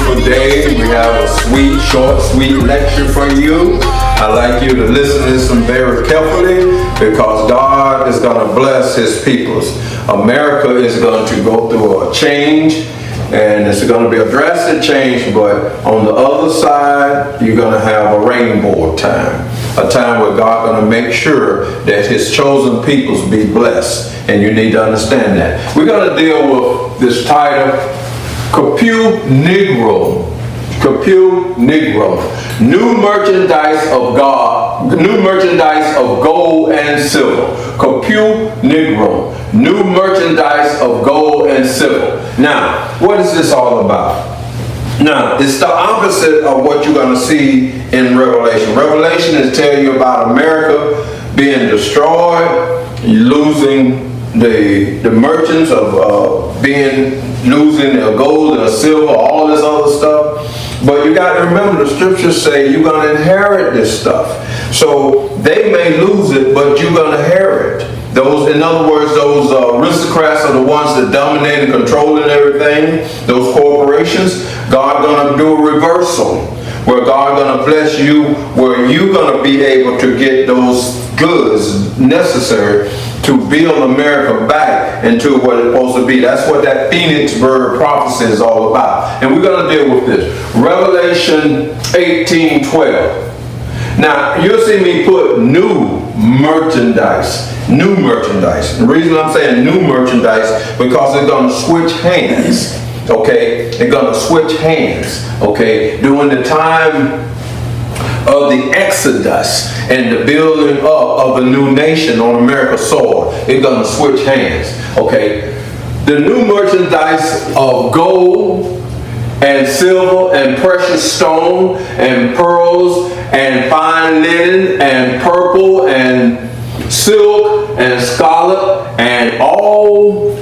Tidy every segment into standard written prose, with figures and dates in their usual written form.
beautiful day. We have a sweet, short, sweet lecture for you. I'd like you to listen to this one very carefully because God is going to bless His peoples. America is going to go through a change, and it's going to be a drastic change, but on the other side, you're going to have a rainbow time. A time where God's going to make sure that His chosen peoples be blessed. And you need to understand that. We're going to deal with this title, Capul Negrum. Capul Negrum. New merchandise of God, new merchandise of gold and silver. Capul Negrum. New merchandise of gold and silver. Now, what is this all about? Now, it's the opposite of what you're going to see in Revelation. Revelation is telling you about America being destroyed, losing the merchants of losing their gold and their silver, all this other stuff. But you got to remember, the scriptures say you're going to inherit this stuff. So they may lose it, but you're going to inherit. Those, in other words, those aristocrats are the ones that dominate and control and everything. Those corporations, God's going to do a reversal, where God's going to bless you, where you're going to be able to get those goods necessary to build America back into what it's supposed to be. That's what that Phoenix bird prophecy is all about. And we're going to deal with this. Revelation 18:12. Now, you'll see me put new merchandise. New merchandise. The reason I'm saying new merchandise, because they're going to switch hands. Okay? They're going to switch hands. Okay? During the time of the Exodus and the building up of a new nation on America's soil, it's going to switch hands. Okay? The new merchandise of gold and silver and precious stone and pearls and fine linen and purple and silk and scarlet and all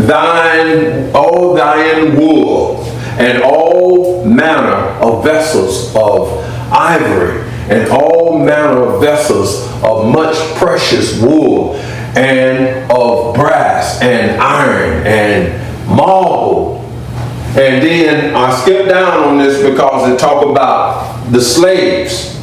thine wool and all manner of vessels of ivory and all manner of vessels of much precious wool and of brass and iron and marble. And then I skip down on this because it talk about the slaves,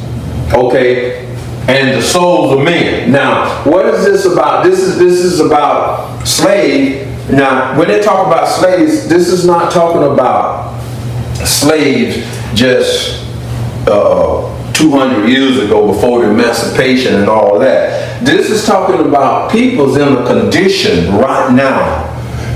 okay, and the souls of men. Now, what is this about? This is about slave. Now, when they talk about slaves, this is not talking about slaves just 200 years ago before the emancipation and all that. This is talking about people's in a condition right now.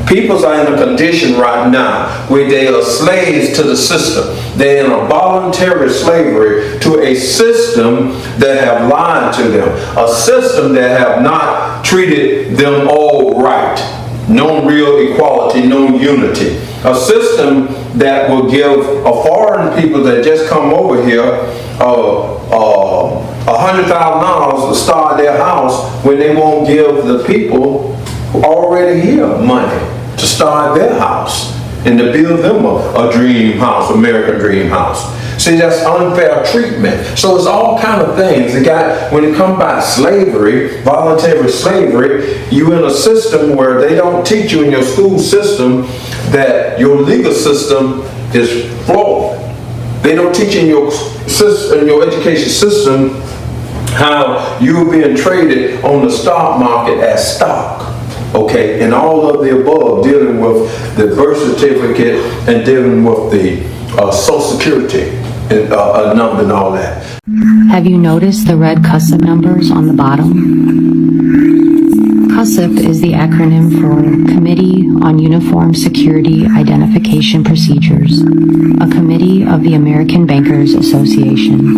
Peoples are in a condition right now where they are slaves to the system. They're in a voluntary slavery to a system that have lied to them. A system that have not treated them all right. No real equality, no unity. A system that will give a foreign people that just come over here $100,000 to start their house when they won't give the people already here money to start their house and to build them a dream house, American dream house. See, that's unfair treatment. So it's all kind of things. When it comes by slavery, voluntary slavery, you in a system where they don't teach you in your school system that your legal system is flawed. They don't teach in your education system how you're being traded on the stock market as stock. Okay, and all of the above, dealing with the birth certificate and dealing with the Social Security number and all that. Have you noticed the red CUSIP numbers on the bottom? CUSIP is the acronym for Committee on Uniform Security Identification Procedures, a committee of the American Bankers Association.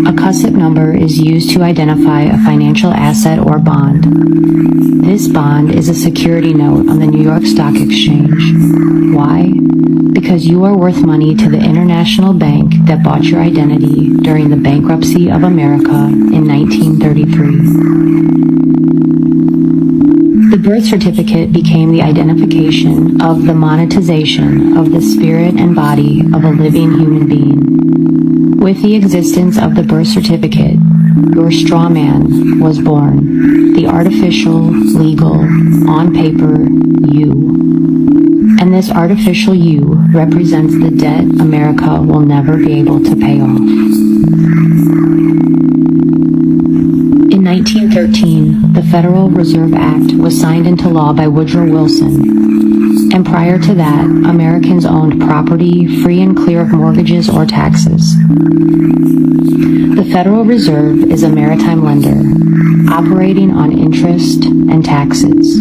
A CUSIP number is used to identify a financial asset or bond. This bond is a security note on the New York Stock Exchange. Why? Because you are worth money to the international bank that bought your identity during the bankruptcy of America in 1933. The birth certificate became the identification of the monetization of the spirit and body of a living human being. With the existence of the birth certificate, your straw man was born, the artificial, legal, on paper you. And And this artificial you represents the debt America will never be able to pay off. In 1913, the Federal Reserve Act was signed into law by Woodrow Wilson. And prior to that, Americans owned property free and clear of mortgages or taxes. The Federal Reserve is a maritime lender, operating on interest and taxes.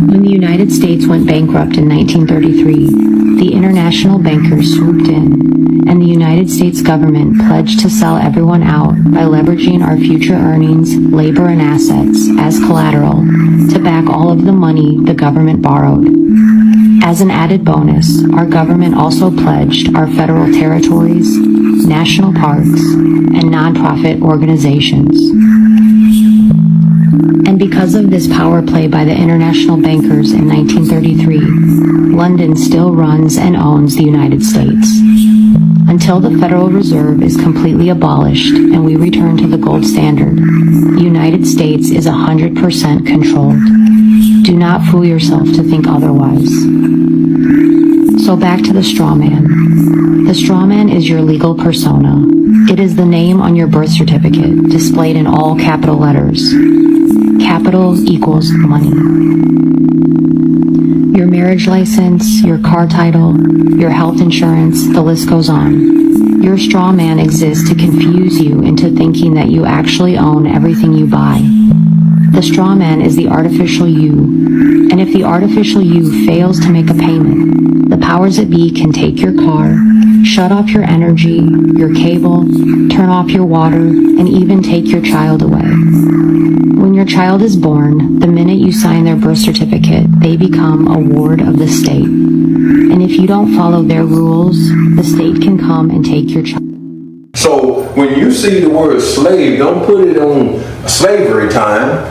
When the United States went bankrupt in 1933, the international bankers swooped in, and the United States government pledged to sell everyone out by leveraging our future earnings, labor, and assets as collateral to back all of the money the government borrowed. As an added bonus, our government also pledged our federal territories, national parks, and nonprofit organizations. And because of this power play by the international bankers in 1933, London still runs and owns the United States. Until the Federal Reserve is completely abolished and we return to the gold standard, the United States is 100% controlled. Do not fool yourself to think otherwise. So back to the straw man. The straw man is your legal persona. It is the name on your birth certificate, displayed in all capital letters. Capital equals money. Your marriage license, your car title, your health insurance, the list goes on. Your straw man exists to confuse you into thinking that you actually own everything you buy. The straw man is the artificial you, and if the artificial you fails to make a payment, the powers that be can take your car, shut off your energy, your cable, turn off your water, and even take your child away. When your child is born, the minute you sign their birth certificate, they become a ward of the state. And if you don't follow their rules, the state can come and take your child. So when you see the word slave, don't put it on slavery time.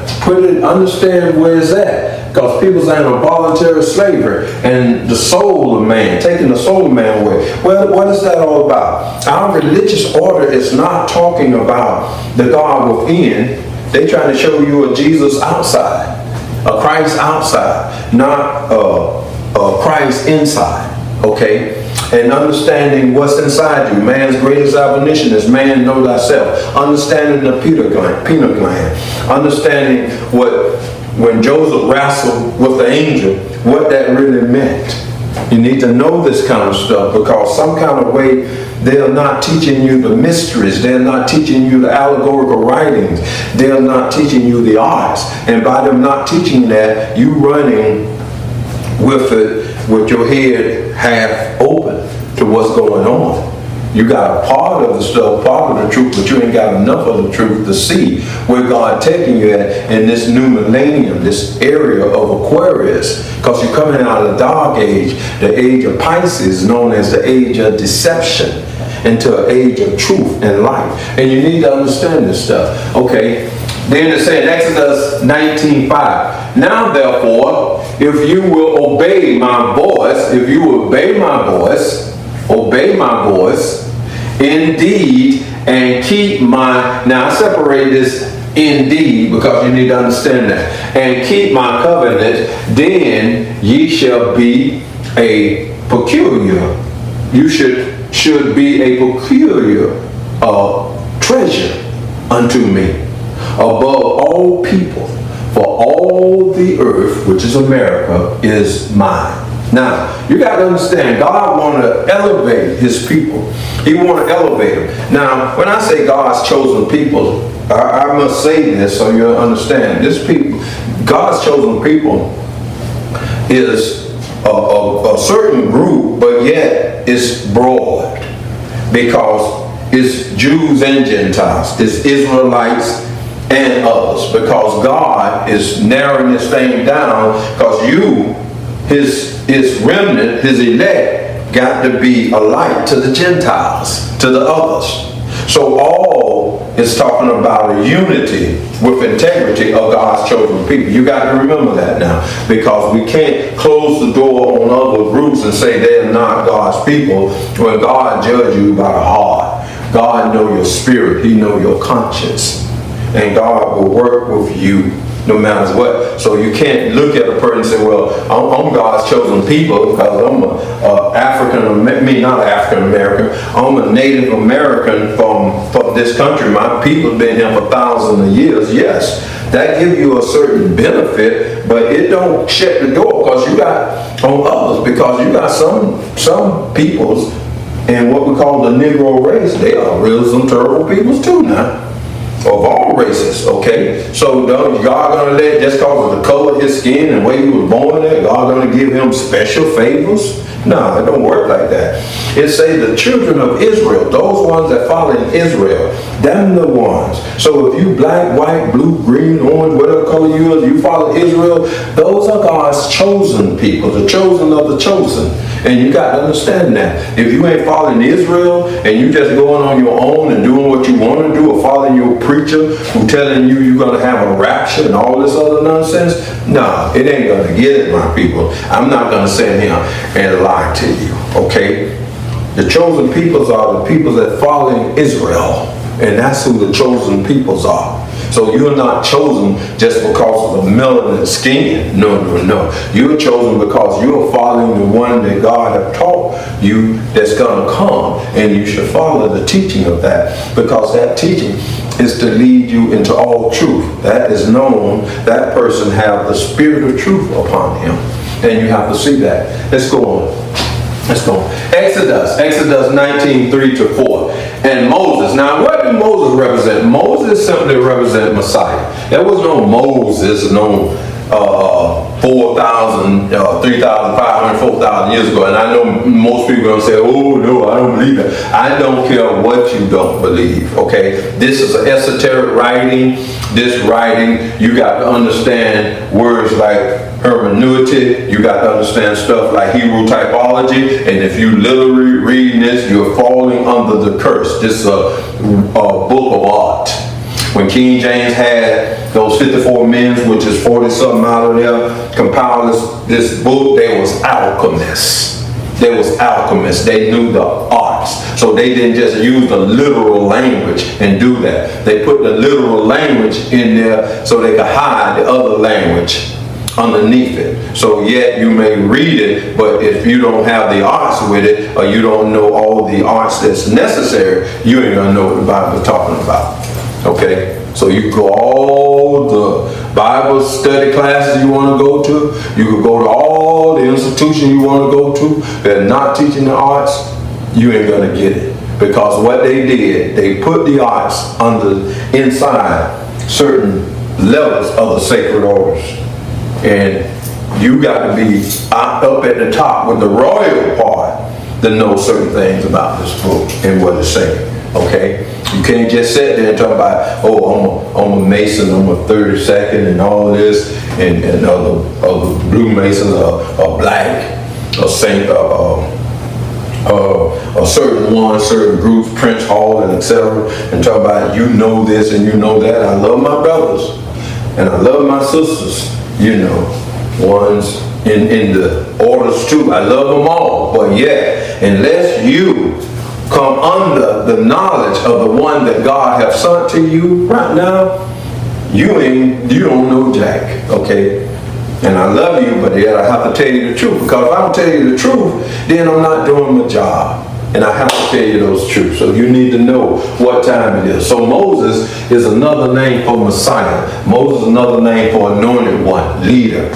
Understand where it's at. Because people saying a voluntary slavery and the soul of man, taking the soul of man away. Well, what is that all about? Our religious order is not talking about the God within. They trying to show you a Jesus outside, a Christ outside, not a Christ inside. Okay? And understanding what's inside you. Man's greatest admonition is man know thyself. Understanding the pineal gland. Understanding when Joseph wrestled with the angel, what that really meant. You need to know this kind of stuff because some kind of way they're not teaching you the mysteries. They're not teaching you the allegorical writings. They're not teaching you the arts. And by them not teaching that, you running with it with your head half open to what's going on. You got a part of the stuff, part of the truth, but you ain't got enough of the truth to see where God taking you at in this new millennium, this area of Aquarius. Because you're coming out of the dark age, the age of Pisces, known as the age of deception, into an age of truth and light. And you need to understand this stuff. Okay. Then it said, Exodus 19:5. Now therefore, if you will obey my voice, obey my voice, indeed, and keep my, now I separate this indeed because you need to understand that, and keep my covenant, then ye shall be a peculiar, you should be a peculiar treasure unto me above all people, for all the earth, which is America, is mine. Now, you got to understand, God want to elevate his people. He want to elevate them. Now, when I say God's chosen people, I must say this so you'll understand. This people, God's chosen people is a certain group, but yet it's broad because it's Jews and Gentiles. It's Israelites and others, because God is narrowing this thing down because you, his remnant, his elect, got to be a light to the Gentiles, to the others. So all is talking about a unity with integrity of God's chosen people. You got to remember that now, because we can't close the door on other groups and say they're not God's people when God judge you by the heart. God know your spirit. He know your conscience. And God will work with you no matter what. So you can't look at a person and say, well, I'm God's chosen people because I'm not African American, I'm a Native American from this country. My people have been here for thousands of years. Yes, that gives you a certain benefit, but it don't shut the door because you got on others, because you got some peoples in what we call the Negro race. They are real some terrible peoples too now. Of all races, okay? So God gonna let, just because of the color of his skin and the way he was born there, God gonna give him special favors? No, it don't work like that. It say the children of Israel, those ones that follow in Israel, them the ones. So if you black, white, blue, green, orange, whatever color you are, you follow Israel, those are God's chosen people, the chosen of the chosen. And you got to understand that. If you ain't following Israel and you just going on your own and doing what you want to do, or following your preacher who telling you you're going to have a rapture and all this other nonsense, no, it ain't going to get it, my people. I'm not going to sit here and lie to you, okay? The chosen peoples are the people that follow in Israel, and that's who the chosen peoples are. So you're not chosen just because of the melanin skin. No, no, no. You're chosen because you're following the one that God has taught you that's going to come. And you should follow the teaching of that, because that teaching is to lead you into all truth. That is known. That person have the spirit of truth upon him. And you have to see that. Let's go on. Let's go. Exodus 19, 3-4. And Moses. Now, what did Moses represent? Moses simply represented Messiah. There was no Moses, no 4,000, 3,500, 4,000 years ago. And I know most people are going to say, oh, no, I don't believe that. I don't care what you don't believe, okay? This is an esoteric writing. This writing, you got to understand words like hermeneutic. You got to understand stuff like Hebrew typology. And if you literally reading this, you're falling under the curse. This is a book of art. When King James had those 54 men, which is 40-something out of there, compiled this book, they was alchemists. They was alchemists. They knew the arts. So they didn't just use the literal language and do that. They put the literal language in there so they could hide the other language underneath it. So yet you may read it, but if you don't have the arts with it, or you don't know all the arts that's necessary, you ain't gonna know what the Bible is talking about. Okay? So you can go all the Bible study classes you want to go to. You can go to all the institutions you want to go to. They're not teaching the arts. You ain't gonna get it, because what they did, they put the arts inside certain levels of the sacred orders. And you got to be up at the top with the royal part to know certain things about this book and what it's saying. Okay? You can't just sit there and talk about, oh, I'm a Mason, I'm a 32nd and all this, and other blue Masons are black, or Saint, a certain groups, Prince Hall and etc. And talk about, you know this and you know that. I love my brothers and I love my sisters. You know, ones in the orders too. I love them all. But yet, unless you come under the knowledge of the one that God has sent to you right now, you don't know Jack, okay? And I love you, but yet I have to tell you the truth. Because if I don't tell you the truth, then I'm not doing my job. And I have to tell you those truths. So you need to know what time it is. So Moses is another name for Messiah. Moses is another name for anointed one, leader,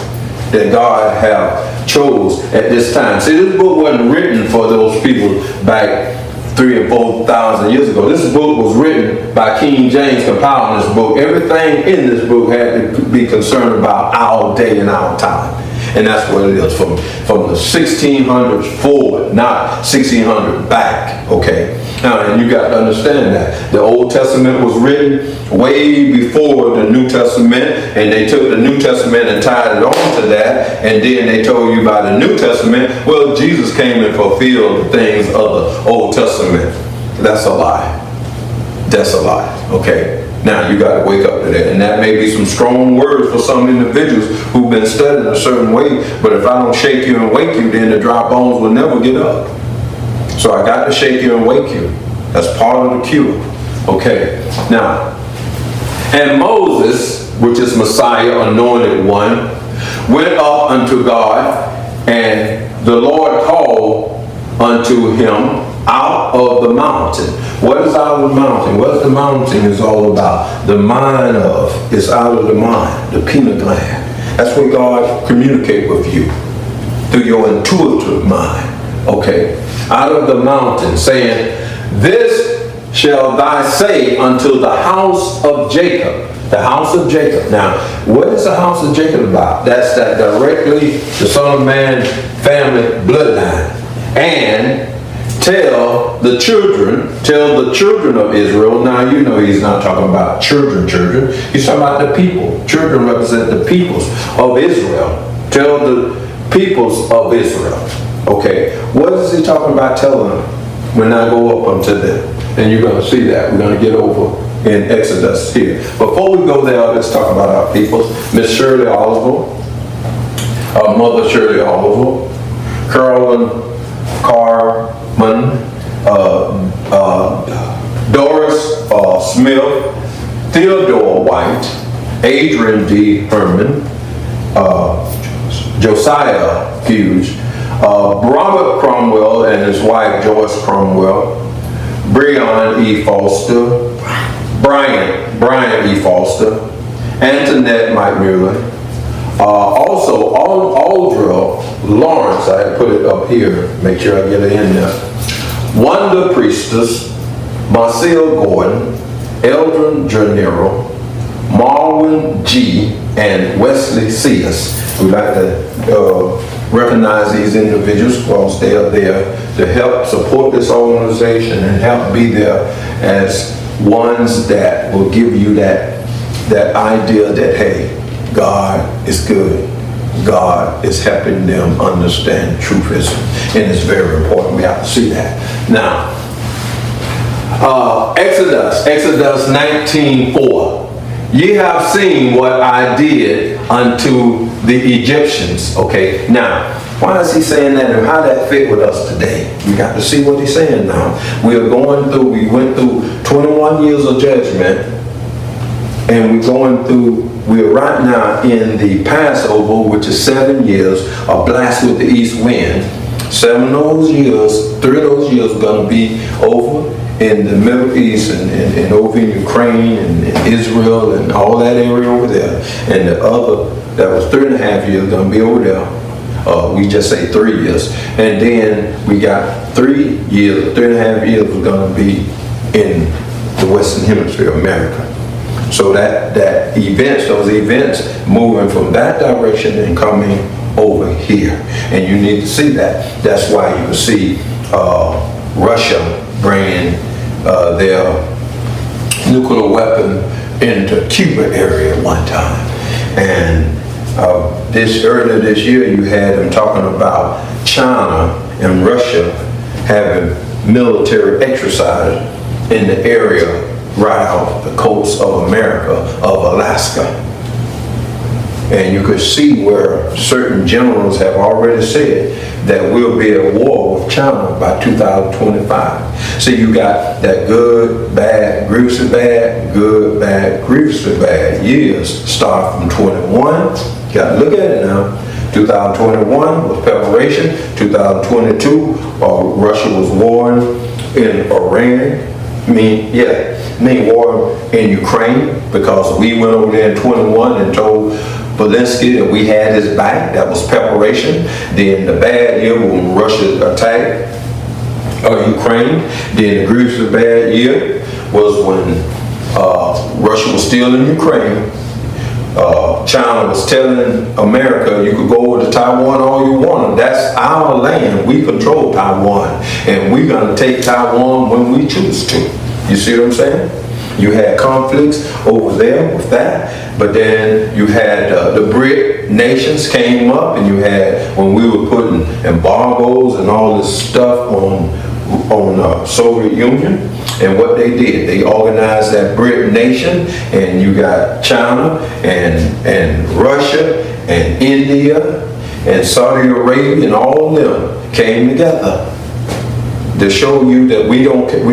that God have chose at this time. See, this book wasn't written for those people back 3,000 and 4,000 years ago. This book was written by King James, compiling this book. Everything in this book had to be concerned about our day and our time. And that's what it is, from the 1600s forward, not 1600 back, okay? Now, and you got to understand that. The Old Testament was written way before the New Testament, and they took the New Testament and tied it on to that, and then they told you about the New Testament. Well, Jesus came and fulfilled the things of the Old Testament. That's a lie. That's a lie, okay? Now, you got to wake up to that. And that may be some strong words for some individuals who've been studying a certain way. But if I don't shake you and wake you, then the dry bones will never get up. So I got to shake you and wake you. That's part of the cure. Okay. Now, and Moses which is Messiah, anointed one, went up unto God, and the Lord called unto him out of the mountain. What is out of the mountain? What the mountain is all about? The mind of is out of the mind, the pineal gland. That's where God communicates with you, through your intuitive mind. Okay, out of the mountain, saying, "This shall thy say unto the house of Jacob." The house of Jacob. Now, what is the house of Jacob about? That's that directly the Son of Man family bloodline. And tell the children of Israel. Now, you know he's not talking about children. He's talking about the people. Children represent the peoples of Israel. Tell the peoples of Israel. Okay, what is he talking about telling them? When I go up unto them. And you're going to see that. We're going to get over in Exodus here. Before we go there, let's talk about our peoples. Miss Shirley Oliver, Mother Shirley Oliver, Carolyn Carman, Doris Smith, Theodore White, Adrian D. Herman, Josiah Hughes, Robert Cromwell and his wife Joyce Cromwell, Brian E. Foster, Brian E. Foster, Antoinette Mike Mueller, also Aldra Lawrence, I put it up here, make sure I get it in there, Wanda Priestess, Marcel Gordon, Eldrin Janero, Marwin G., and Wesley Sears. We'd like to recognize these individuals because they are there to help support this organization and help be there as ones that will give you that idea that, hey, God is good. God is helping them understand truthism. And it's very important. We have to see that. Now, Exodus 19:4. Ye have seen what I did unto the Egyptians. Okay, now, why is he saying that and how that fit with us today? We got to see what he's saying now. We went through 21 years of judgment, and we're right now in the Passover, which is 7 years of blast with the east wind. 3 of those years are going to be over in the Middle East and over in Ukraine and Israel and all that area over there. And the other, that was 3.5 years, going to be over there. We just say 3 years. And then we got 3 years, 3.5 years are going to be in the Western Hemisphere, America. So those events moving from that direction and coming over here. And you need to see that. That's why you can see Russia bringing their nuclear weapon into Cuba area one time. And earlier this year you had them talking about China and Russia having military exercise in the area right off the coast of America, of Alaska. And you could see where certain generals have already said that we'll be at war with China by 2025. So you got that good, bad, grievously bad, good, bad, grievously bad years start from 21. You got to look at it now. 2021 was preparation. 2022, Russia was warring in Iran. War in Ukraine, because we went over there in 21 and told Zelensky that we had his back. That was preparation. Then the bad year when Russia attacked Ukraine. Then the grievously bad year was when Russia was still in Ukraine. China was telling America, you could go over to Taiwan all you want. That's our land. We control Taiwan. And we're going to take Taiwan when we choose to. You see what I'm saying? You had conflicts over there with that. But then you had the BRIC nations came up, and you had, when we were putting embargoes and all this stuff on Soviet Union, and what they did, they organized that BRIC nation, and you got China and Russia and India and Saudi Arabia, and all of them came together to show you that we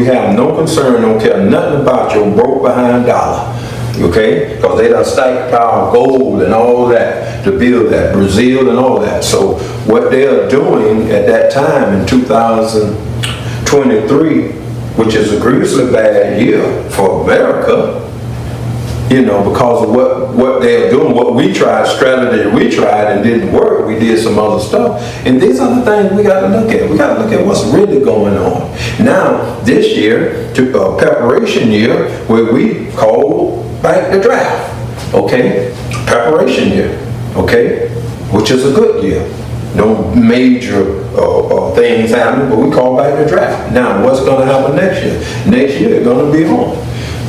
have no concern, don't care nothing about your broke behind dollar. Okay? Because they done stockpiled gold and all that to build that, Brazil and all that. So what they are doing at that time in 2023, which is a grievously bad year for America, you know, because of what they're doing, what we tried, strategy we tried and didn't work. We did some other stuff. And these are the things we got to look at. We got to look at what's really going on. Now, this year, preparation year, where we call back the draft, okay? Preparation year, okay? Which is a good year. No major things happening, but we call back the draft. Now, what's going to happen next year? Next year, it's going to be on.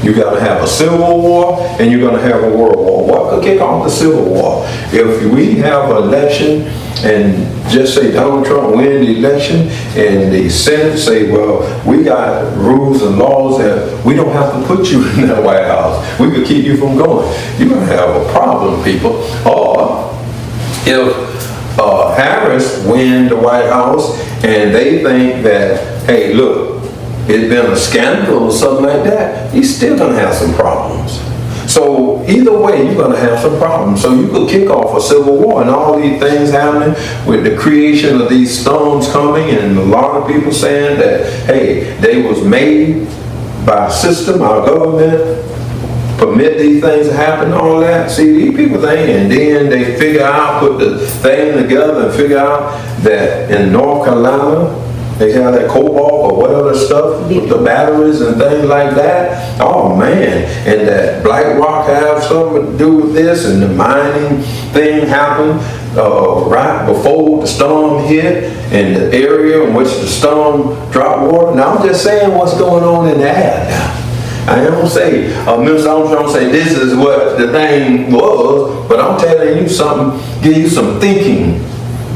You're going to have a civil war and you're going to have a world war. What could kick off the civil war? If we have an election and just say Donald Trump win the election and the Senate say, well, we got rules and laws that we don't have to put you in the White House. We could keep you from going. You're going to have a problem, people. Or if Harris win the White House and they think that, hey, look, it's been a scandal or something like that, he's still going to have some problems. So either way, you're going to have some problems. So you could kick off a civil war and all these things happening with the creation of these stones coming and a lot of people saying that, hey, they was made by a system, our government, permit these things to happen, all that. See, these people think, and then they figure out, put the thing together and figure out that in North Carolina, they have that cobalt or whatever stuff, with the batteries and things like that. Oh man, and that Black Rock have something to do with this, and the mining thing happened right before the storm hit in the area in which the storm dropped water. Now I'm just saying what's going on in the air now. I don't say, Mr. Armstrong say this is what the thing was, but I'm telling you something, give you some thinking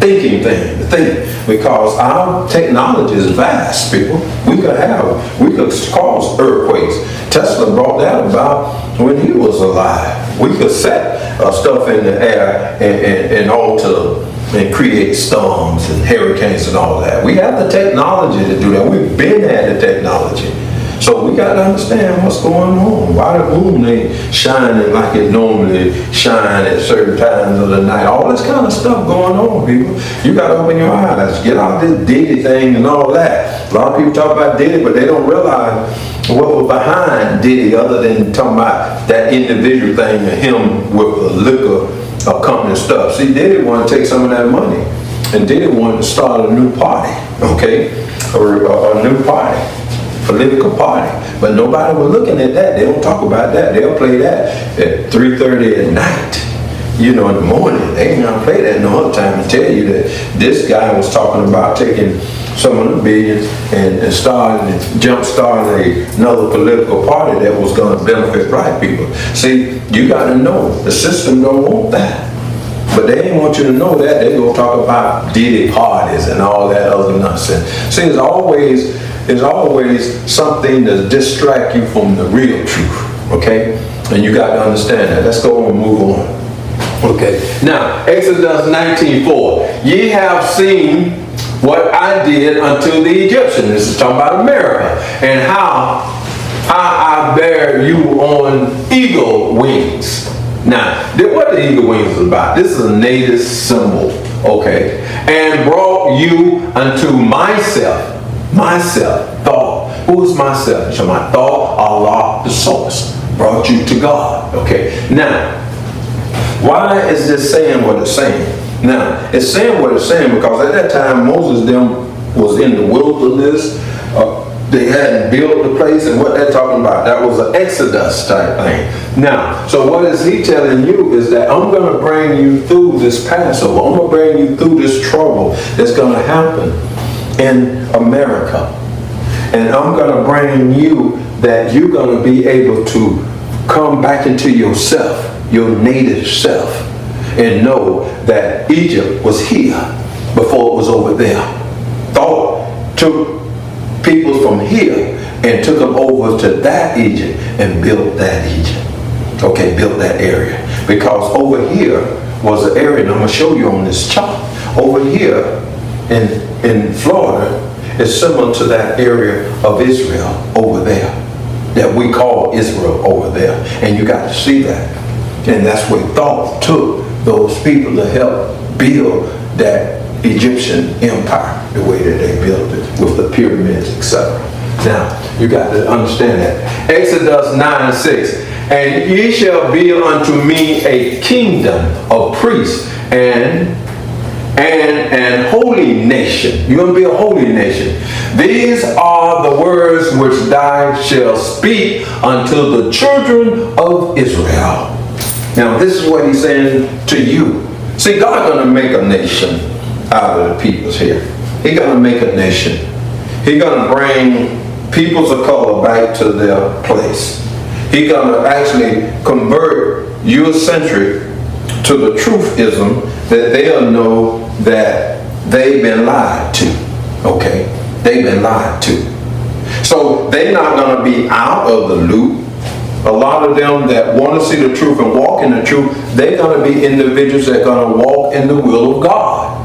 thing to think, because our technology is vast, people. We could cause earthquakes. Tesla brought that about when he was alive. We could set stuff in the air and alter and create storms and hurricanes and all that. We have the technology to do that. We've been at the technology. So we got to understand what's going on. Why the moon ain't shining like it normally shine at certain times of the night. All this kind of stuff going on, people. You got to open your eyes. Get out this Diddy thing and all that. A lot of people talk about Diddy, but they don't realize what was behind Diddy other than talking about that individual thing and him with the liquor company stuff. See, Diddy wanted to take some of that money. And Diddy wanted to start a new party, okay? Or a new party. Political party, but nobody was looking at that. They don't talk about that. They'll play that at 3:30 at night, you know, in the morning. They ain't gonna play that no other time and tell you that this guy was talking about taking some of the billions and jump-starting another political party that was gonna benefit black people. See, you gotta know, the system don't want that. But they ain't want you to know that. They gonna talk about Diddy parties and all that other nonsense. See, there's always something to distract you from the real truth, okay? And you got to understand that. Let's go and move on. Okay. Now, Exodus 19:4. Ye have seen what I did unto the Egyptians. This is talking about America. And how I bear you on eagle wings. Now, what the eagle wings is about? This is a native symbol, okay? And brought you unto myself, thought. Who is myself? So my thought, Allah, the source, brought you to God, okay? Now, why is this saying what it's saying? Now, it's saying what it's saying because at that time, Moses them was in the wilderness. They hadn't built the place, and what they're talking about, that was an Exodus type thing. Now, so what is he telling you is that I'm going to bring you through this Passover. I'm going to bring you through this trouble that's going to happen in America. And I'm going to bring you that you're going to be able to come back into yourself, your native self, and know that Egypt was here before it was over there. Thought took people from here and took them over to that Egypt and built that Egypt. Okay, built that area. Because over here was an area, and I'm going to show you on this chart. Over here in Florida is similar to that area of Israel over there. that we call Israel over there. And you got to see that. And that's what thought took those people to help build that Egyptian empire the way that they built it with the pyramids, etc. Now, you got to understand that. Exodus 9:6. And ye shall be unto me a kingdom of priests and an holy nation. You're going to be a holy nation. These are the words which thou shalt speak unto the children of Israel. Now, this is what he's saying to you. See, God's going to make a nation out of the peoples here. He's going to make a nation. He's going to bring peoples of color back to their place. He's going to actually convert Eurocentric to the truthism that they'll know that they've been lied to. Okay? They've been lied to. So they're not going to be out of the loop. A lot of them that want to see the truth and walk in the truth, they're going to be individuals that are going to walk in the will of God.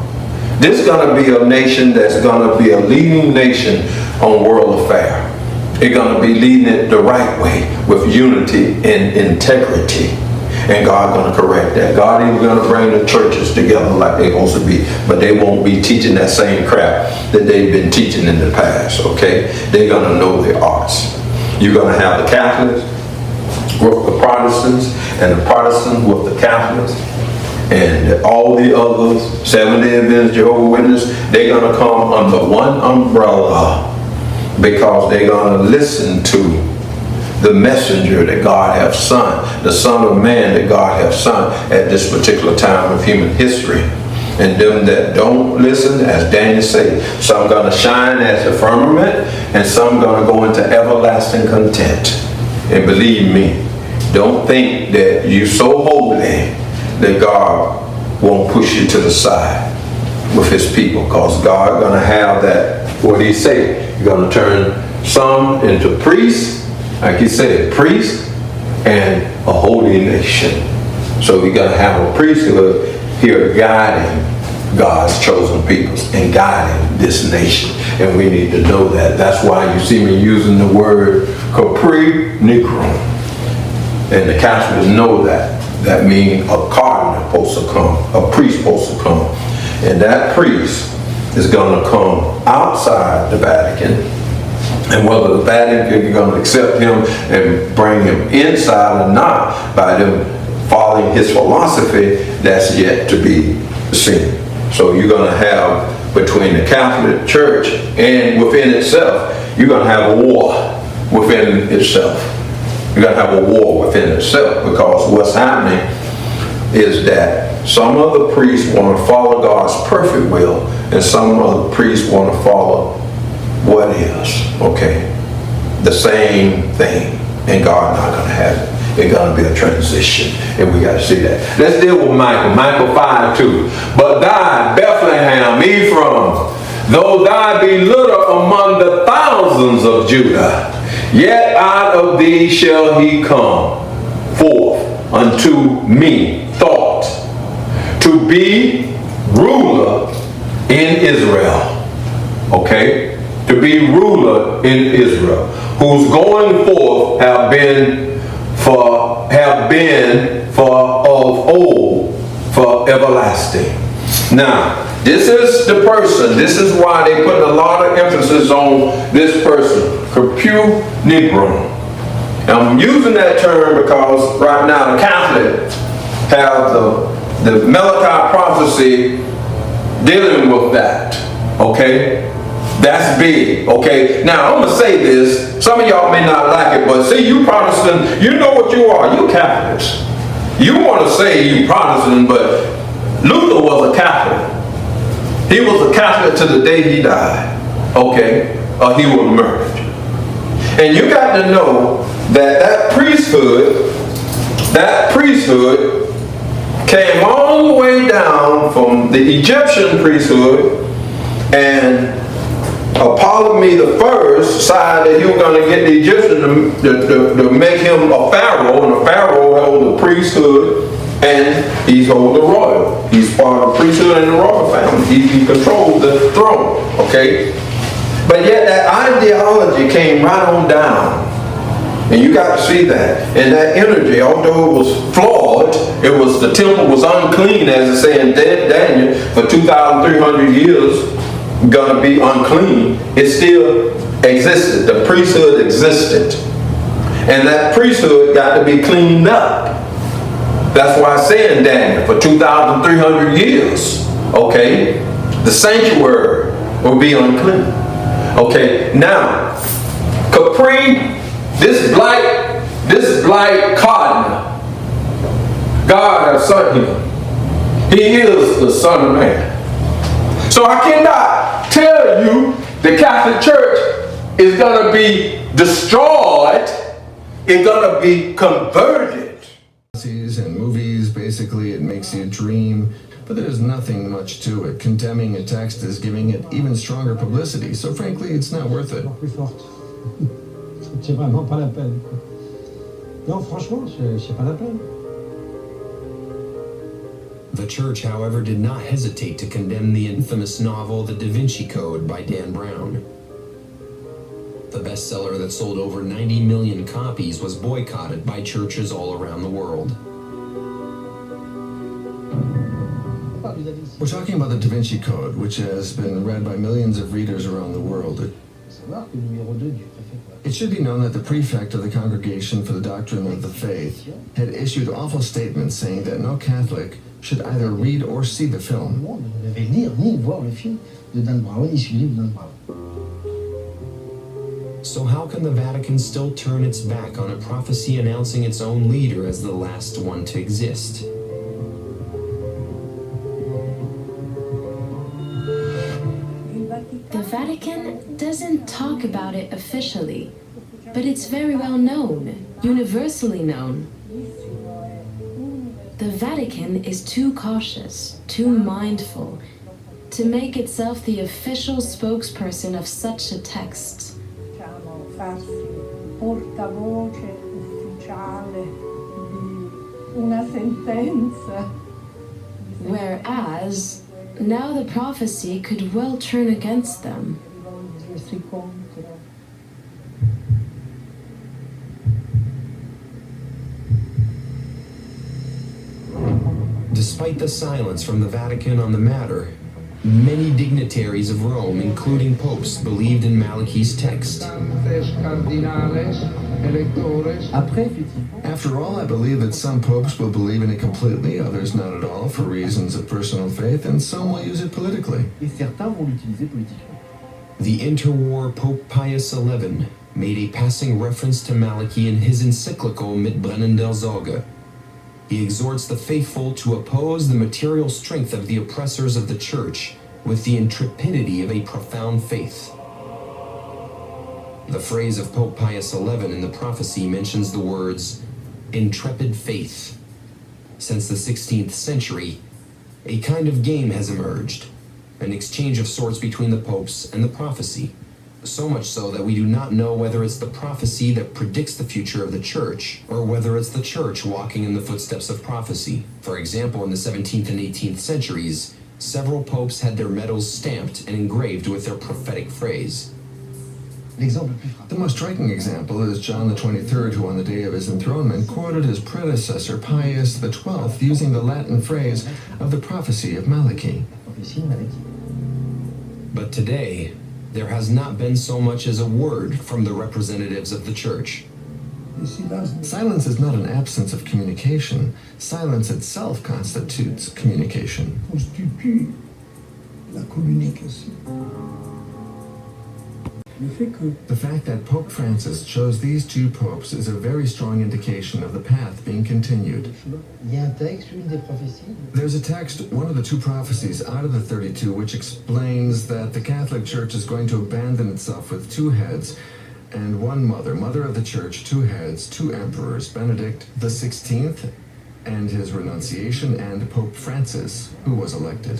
This is going to be a nation that's going to be a leading nation on world affairs. It's going to be leading it the right way with unity and integrity. And God's going to correct that. God ain't going to bring the churches together like they're supposed to be, but they won't be teaching that same crap that they've been teaching in the past, okay? They're going to know their arts. You're going to have the Catholics with the Protestants, and the Protestants with the Catholics, and all the others, Seventh-day Adventists, Jehovah's Witnesses, they're going to come under one umbrella because they're going to listen to the messenger that God has sent, the Son of Man that God has sent at this particular time of human history. And them that don't listen, as Daniel said, some going to shine as the firmament, and some going to go into everlasting content. And believe me, don't think that you're so holy that God won't push you to the side with his people, because God going to have that, what he say, he's going to turn some into priests, like he said, priests and a holy nation. So we got to have a priesthood here guiding God's chosen peoples and guiding this nation. And we need to know that. That's why you see me using the word Capul Negrum. And the Catholics know that. That means a cardinal supposed to come, a priest supposed to come. And that priest is going to come outside the Vatican. And whether the Vatican is going to accept him and bring him inside or not by them following his philosophy, that's yet to be seen. So you're going to have between the Catholic Church and within itself, you're going to have a war within itself. You're going to have a war within itself, because what's happening is that some of the priests want to follow God's perfect will, and some of the priests want to follow what is, okay, the same thing, and God not going to have it. It's going to be a transition, and we got to see that. Let's deal with Michael. Michael 5:2. But thou, Bethlehem, Ephraim, though thou be little among the thousands of Judah, yet out of thee shall he come forth unto me, thought, to be ruler in Israel. Okay? To be ruler in Israel, whose going forth have been for of old, for everlasting. Now, this is the person. This is why they put a lot of emphasis on this person, Capul Negrum. I'm using that term because right now the Catholics have the Malachi prophecy dealing with that. Okay? That's big, okay? Now, I'm going to say this. Some of y'all may not like it, but see, you Protestant, you know what you are. You Catholics. You want to say you Protestant, but Luther was a Catholic. He was a Catholic to the day he died, okay? Or he was murdered. And you got to know that priesthood came all the way down from the Egyptian priesthood, and Ptolemy the first decided that he was going to get the Egyptian to make him a pharaoh, and the pharaoh held the priesthood, and he's hold the royal. He's part of the priesthood and the royal family. He controls the throne, okay? But yet that ideology came right on down And you got to see that. And that energy, although it was flawed, the temple was unclean, as it says in Daniel, for 2,300 years, gonna be unclean. It still existed. The priesthood existed. And that priesthood got to be cleaned up. That's why I say in Daniel, for 2,300 years, okay, the sanctuary will be unclean. Okay, now, Capri, this black cotton, God has sent him. He is the Son of Man. So I cannot tell you the Catholic Church is going to be destroyed. It's going to be converted. And movies, basically, it makes you dream, but there's nothing much to it. Condemning a text is giving it even stronger publicity, so frankly, it's not worth it. C'est vraiment pas la peine. Non, franchement, c'est pas la peine. The church, however, did not hesitate to condemn the infamous novel The Da Vinci Code by Dan Brown. The bestseller that sold over 90 million copies was boycotted by churches all around the world. We're talking about the Da Vinci Code, which has been read by millions of readers around the world. It should be known that the prefect of the Congregation for the Doctrine of the Faith had issued awful statements saying that no Catholic should either read or see the film. So how can the Vatican still turn its back on a prophecy announcing its own leader as the last one to exist? The Vatican doesn't talk about it officially, but it's very well known, universally known. The Vatican is too cautious, too mindful, to make itself the official spokesperson of such a text. Farsi portavoce ufficiale di una sentenza. Whereas, now the prophecy could well turn against them. Despite the silence from the Vatican on the matter, many dignitaries of Rome, including popes, believed in Malachi's text. After all, I believe that some popes will believe in it completely, others not at all, for reasons of personal faith, and some will use it politically. The interwar Pope Pius XI made a passing reference to Malachi in his encyclical Mit Brennen der Sorge. He exhorts the faithful to oppose the material strength of the oppressors of the Church with the intrepidity of a profound faith. The phrase of Pope Pius XI in the prophecy mentions the words, intrepid faith. Since the 16th century, a kind of game has emerged, an exchange of sorts between the popes and the prophecy. So much so that we do not know whether it's the prophecy that predicts the future of the Church, or whether it's the Church walking in the footsteps of prophecy. For example, in the 17th and 18th centuries, several popes had their medals stamped and engraved with their prophetic phrase. The most striking example is John the 23rd, who on the day of his enthronement quoted his predecessor Pius XII using the Latin phrase of the prophecy of Malachi. But today, there has not been so much as a word from the representatives of the Church. Silence is not an absence of communication. Silence itself constitutes communication. The fact that Pope Francis chose these two popes is a very strong indication of the path being continued. There's a text, one of the two prophecies out of the 32, which explains that the Catholic Church is going to abandon itself with two heads and one mother, mother of the Church, two heads, two emperors, Benedict XVI and his renunciation, and Pope Francis, who was elected.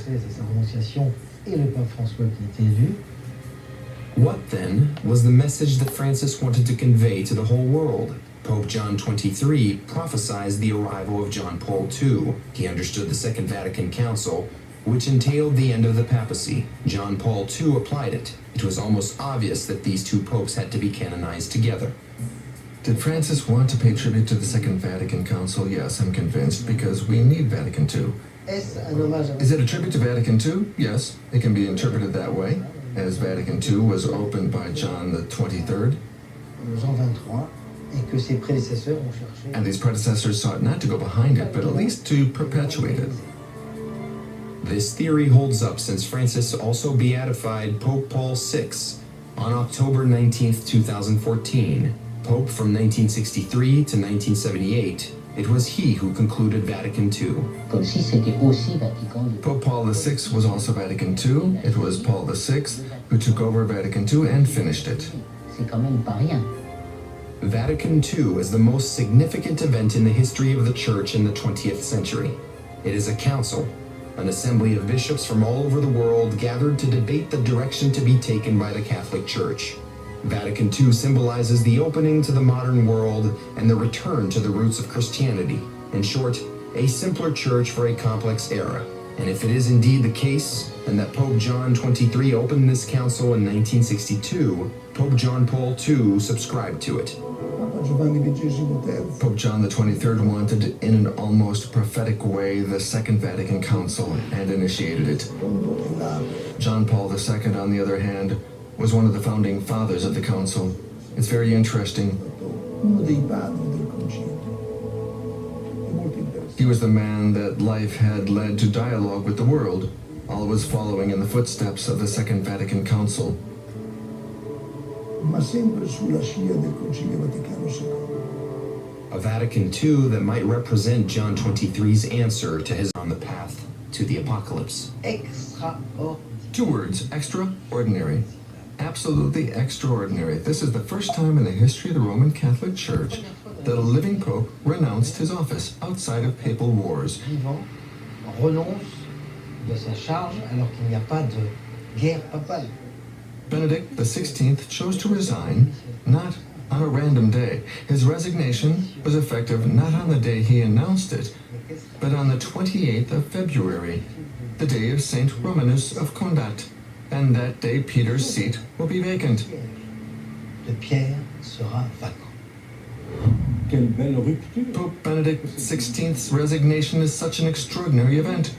What, then, was the message that Francis wanted to convey to the whole world? Pope John XXIII prophesied the arrival of John Paul II. He understood the Second Vatican Council, which entailed the end of the papacy. John Paul II applied it. It was almost obvious that these two popes had to be canonized together. Did Francis want to pay tribute to the Second Vatican Council? Yes, I'm convinced, because we need Vatican II. Is it a tribute to Vatican II? Yes, it can be interpreted that way, as Vatican II was opened by John the 23rd. And these predecessors sought not to go behind it, but at least to perpetuate it. This theory holds up since Francis also beatified Pope Paul VI on October 19, 2014. Pope from 1963 to 1978, it was he who concluded Vatican II. Pope Paul VI was also Vatican II. It was Paul VI who took over Vatican II and finished it. Vatican II is the most significant event in the history of the Church in the 20th century. It is a council, an assembly of bishops from all over the world gathered to debate the direction to be taken by the Catholic Church. Vatican II symbolizes the opening to the modern world and the return to the roots of Christianity. In short, a simpler church for a complex era. And if it is indeed the case, and that Pope John XXIII opened this council in 1962, Pope John Paul II subscribed to it. Pope John the 23rd wanted, in an almost prophetic way, the Second Vatican Council and initiated it. John Paul II, on the other hand, was one of the founding fathers of the council. It's very interesting. He was the man that life had led to dialogue with the world, always following in the footsteps of the Second Vatican Council. A Vatican II that might represent John XXIII's answer to his on the path to the apocalypse. Two words: extraordinary. Absolutely extraordinary. This is the first time in the history of the Roman Catholic Church that a living pope renounced his office outside of papal wars. Benedict XVI chose to resign, not on a random day. His resignation was effective not on the day he announced it, but on the 28th of February, the day of Saint Romanus of Condat. And that day Peter's seat will be vacant. Pope Benedict XVI's resignation is such an extraordinary event.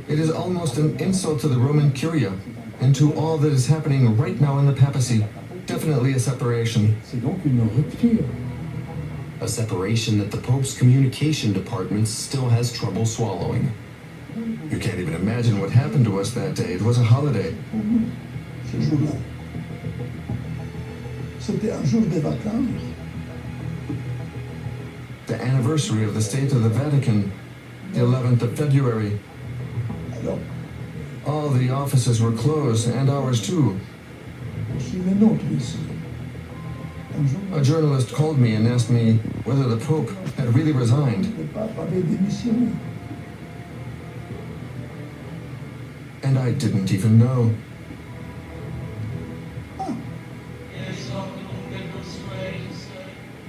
It is almost an insult to the Roman Curia and to all that is happening right now in the papacy. Definitely a separation. A separation that the Pope's communication department still has trouble swallowing. You can't even imagine what happened to us that day. It was a holiday. The anniversary of the State of the Vatican, the 11th of February. All the offices were closed, and ours too. A journalist called me and asked me whether the Pope had really resigned. And I didn't even know.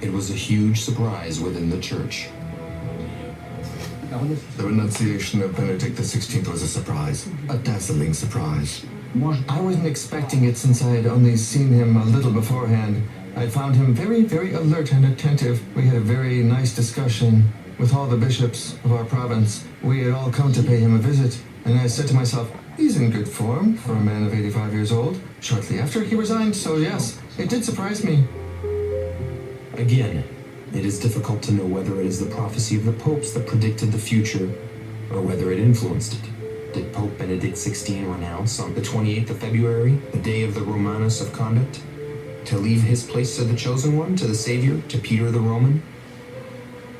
It was a huge surprise within the church. The renunciation of Benedict XVI was a surprise, a dazzling surprise. I wasn't expecting it since I had only seen him a little beforehand. I found him very, very alert and attentive. We had a very nice discussion with all the bishops of our province. We had all come to pay him a visit, and I said to myself, he's in good form for a man of 85 years old. Shortly after, he resigned, so yes, it did surprise me. Again, it is difficult to know whether it is the prophecy of the popes that predicted the future, or whether it influenced it. Did Pope Benedict XVI renounce on the 28th of February, the day of the Romanus of Condat, to leave his place to the Chosen One, to the Savior, to Peter the Roman?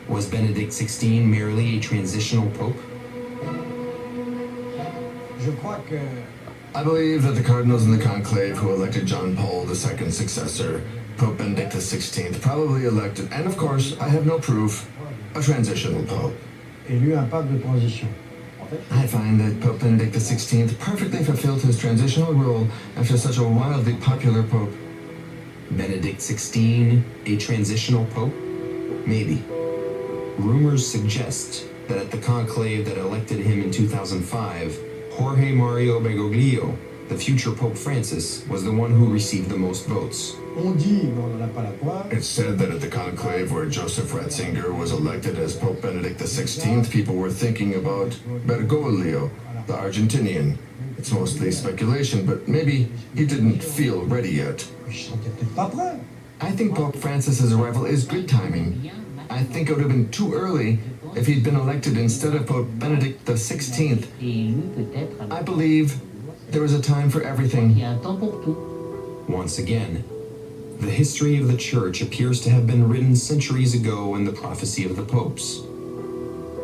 Was Benedict XVI merely a transitional pope? I believe that the cardinals in the conclave who elected John Paul II's successor, Pope Benedict XVI, probably elected, and of course, I have no proof, a transitional pope. I find that Pope Benedict XVI perfectly fulfilled his transitional role after such a wildly popular pope. Benedict XVI, a transitional pope? Maybe. Rumors suggest that at the conclave that elected him in 2005, Jorge Mario Bergoglio the future Pope Francis was the one who received the most votes. On dit dans l'apparatoire, It's said that at the conclave where Joseph Ratzinger was elected as Pope Benedict XVI, people were thinking about Bergoglio, the Argentinian. It's mostly speculation, but maybe he didn't feel ready yet. il sentait peut-être pas prêt. I think Pope Francis's arrival is good timing. I think it would have been too early if he'd been elected instead of Pope Benedict XVI. I believe there is a time for everything. Once again, the history of the Church appears to have been written centuries ago in the prophecy of the popes.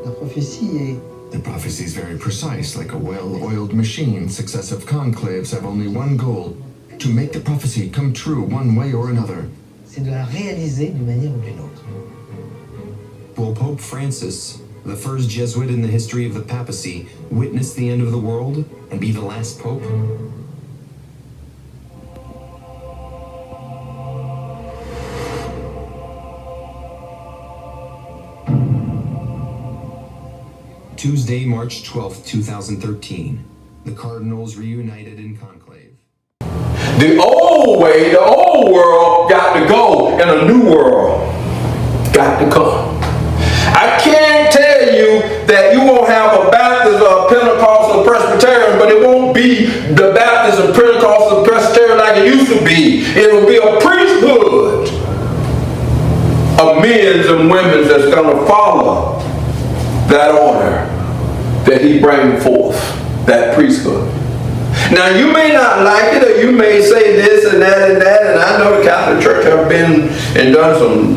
La prophétie est The prophecy is very precise, like a well-oiled machine. Successive conclaves have only one goal: to make the prophecy come true one way or another. c'est de la réaliser d'une manière ou d'une autre. Will Pope Francis, the first Jesuit in the history of the papacy, witness the end of the world and be the last pope? Tuesday, March 12th, 2013. The cardinals reunited in conclave. The old way, the old world got to go, and a new world got to come. I can't tell you that you won't have a Baptist or a Pentecostal Presbyterian, but it won't be the Baptist or Pentecostal Presbyterian like it used to be. It will be a priesthood of men and women that's going to follow that order that he bring forth, that priesthood. Now you may not like it, or you may say this and that and that, and I know the Catholic Church have been and done some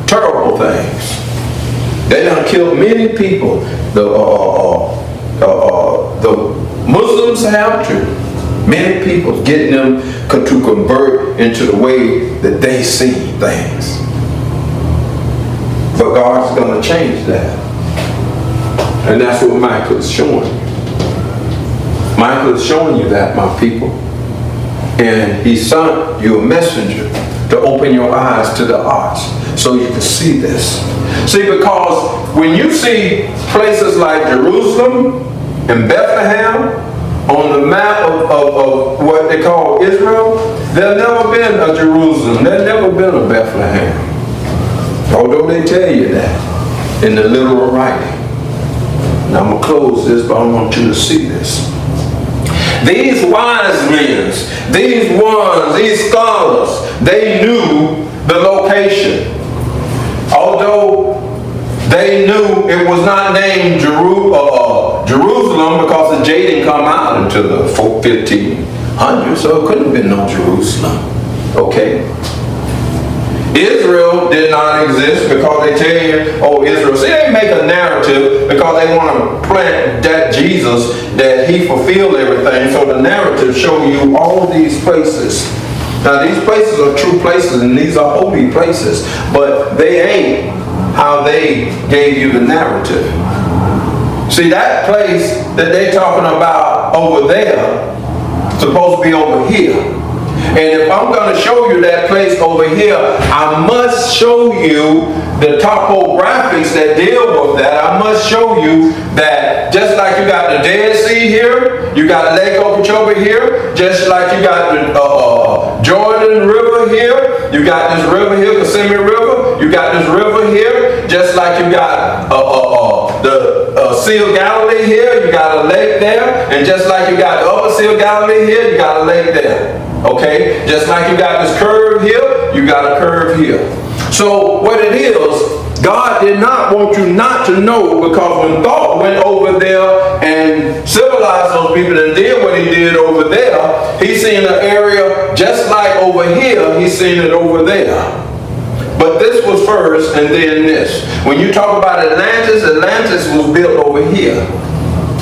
terrible things. They done killed many people. The Muslims have too. Many people, getting them to convert into the way that they see things. But God's going to change that. And that's what Michael is showing you. Michael is showing you that, my people. And he sent you a messenger to open your eyes to the arts so you can see this. See, because when you see places like Jerusalem and Bethlehem on the map of what they call Israel, there's never been a Jerusalem, there's never been a Bethlehem. Although they tell you that in the literal writing. Now I'm going to close this, but I want you to see this. These wise men, these scholars, they knew the location. Although they knew it was not named Jerusalem because the J didn't come out until the 1500s, so it couldn't have been no Jerusalem. Okay? Israel did not exist because they tell you, oh, Israel. See, they make a narrative because they want to plant that Jesus, that he fulfilled everything. So the narrative show you all these places. Now, these places are true places and these are holy places, but they ain't how they gave you the narrative. See, that place that they're talking about over there supposed to be over here. And if I'm going to show you that place over here, I must show you the topographics that deal with that. I must show you that just like you got the Dead Sea here, you got Lake Okeechobee here, just like you got the Jordan River here, you got this river here, Kissimmee River, you got this river here, just like you got the Sea of Galilee here, you got a lake there, and just like you got the Upper Sea of Galilee here, you got a lake there. Okay? Just like you got this curve here, you got a curve here. So what it is, God did not want you not to know, because when thought went over there and civilized those people and did what he did over there, he seen an area just like over here, he seen it over there. But this was first and then this. When you talk about Atlantis, Atlantis was built over here.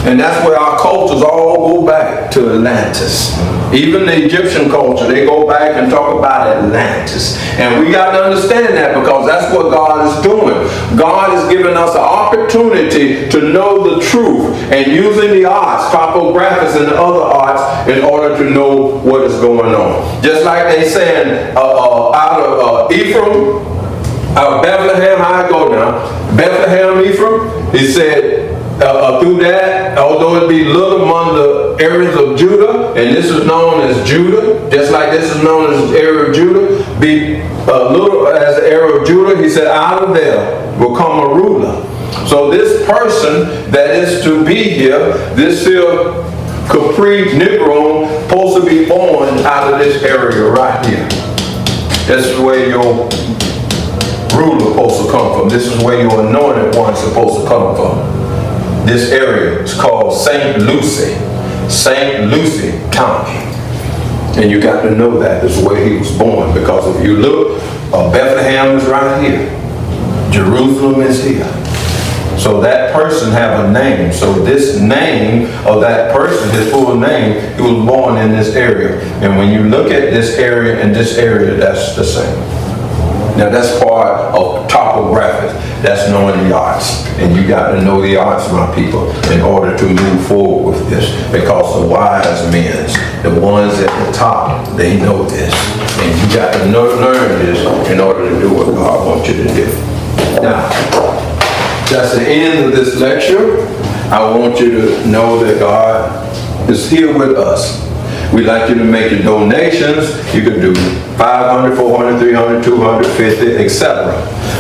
And that's where our cultures all go back to Atlantis. Even the Egyptian culture, they go back and talk about Atlantis. And we got to understand that, because that's what God is doing. God is giving us an opportunity to know the truth and using the arts, topographics and the other arts, in order to know what is going on. Just like they said out of Ephraim, Bethlehem, how I go now? Bethlehem, Ephraim, he said, through that, although it be little among the areas of Judah, and this is known as Judah, just like this is known as the area of Judah, be little as the area of Judah, he said, out of there will come a ruler. So this person that is to be here, this here Capri Negrum, supposed to be born out of this area right here. This is where your ruler supposed to come from. This is where your anointed one is supposed to come from. This area is called St. Lucie County. And you got to know that is where he was born, because if you look, Bethlehem is right here. Jerusalem is here. So that person have a name. So this name of that person, his full name, he was born in this area. And when you look at this area and this area, that's the same. Now that's part of topographics. That's knowing the arts. And you got to know the arts, my people, in order to move forward with this. Because the wise men, the ones at the top, they know this. And you got to learn this in order to do what God wants you to do. Now, that's the end of this lecture. I want you to know that God is here with us. We'd like you to make your donations. You can do 500, 400, 300, 250, etc.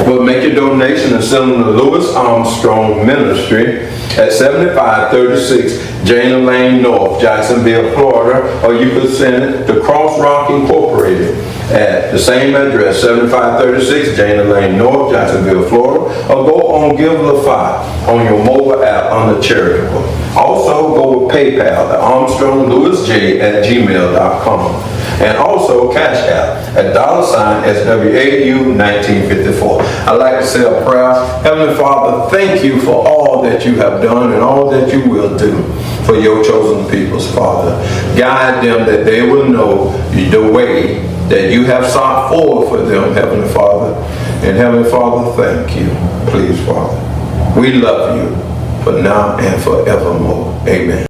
But make your donation and send them to Louis Armstrong Ministry at 7536 Jana Lane North, Jacksonville, Florida, or you could send it to Cross Rock Incorporated at the same address, 7536 Jana Lane North, Jacksonville, Florida, or go on Givelify on your mobile app under charitable. Also go with PayPal at ArmstrongLewisJ@gmail.com. And also Cash App at $SWAU 1954. I'd like to say a prayer. Heavenly Father, thank you for all that you have done and all that you will do for your chosen peoples, Father. Guide them that they will know the way that you have sought forward for them, Heavenly Father. And Heavenly Father, thank you. Please, Father. We love you for now and forevermore. Amen.